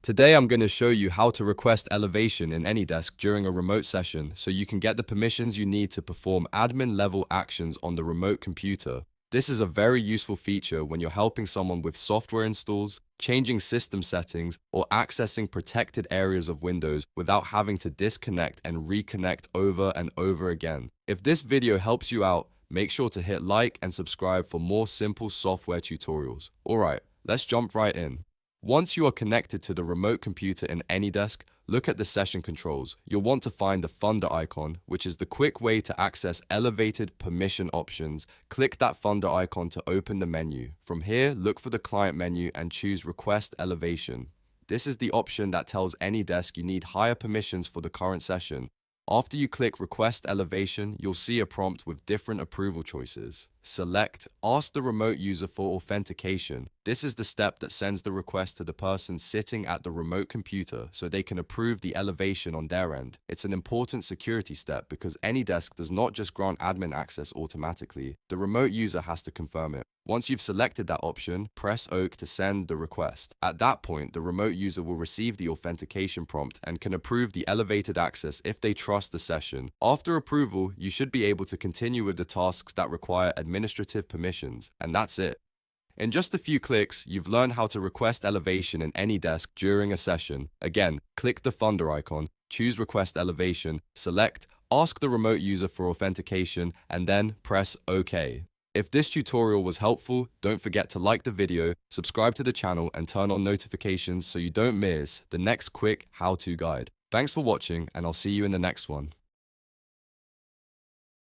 Today I'm going to show you how to request elevation in AnyDesk during a remote session so you can get the permissions you need to perform admin level actions on the remote computer. This is a very useful feature when you're helping someone with software installs, changing system settings, or accessing protected areas of Windows without having to disconnect and reconnect over and over again. If this video helps you out, make sure to hit like and subscribe for more simple software tutorials. Alright, let's jump right in. Once you are connected to the remote computer in AnyDesk, look at the session controls. You'll want to find the Funder icon, which is the quick way to access elevated permission options. Click that Funder icon to open the menu. From here, look for the client menu and choose Request Elevation. This is the option that tells AnyDesk you need higher permissions for the current session. After you click Request Elevation, you'll see a prompt with different approval choices. Select Ask the remote user for authentication. This is the step that sends the request to the person sitting at the remote computer so they can approve the elevation on their end. It's an important security step because AnyDesk does not just grant admin access automatically. The remote user has to confirm it. Once you've selected that option, press OK to send the request. At that point, the remote user will receive the authentication prompt and can approve the elevated access if they trust the session. After approval, you should be able to continue with the tasks that require administrative permissions, and that's it. In just a few clicks, you've learned how to request elevation in AnyDesk during a session. Again, click the Funder icon, choose Request Elevation, select Ask the remote user for authentication, and then press OK. If this tutorial was helpful, don't forget to like the video, subscribe to the channel, and turn on notifications so you don't miss the next quick how-to guide. Thanks for watching, and I'll see you in the next one.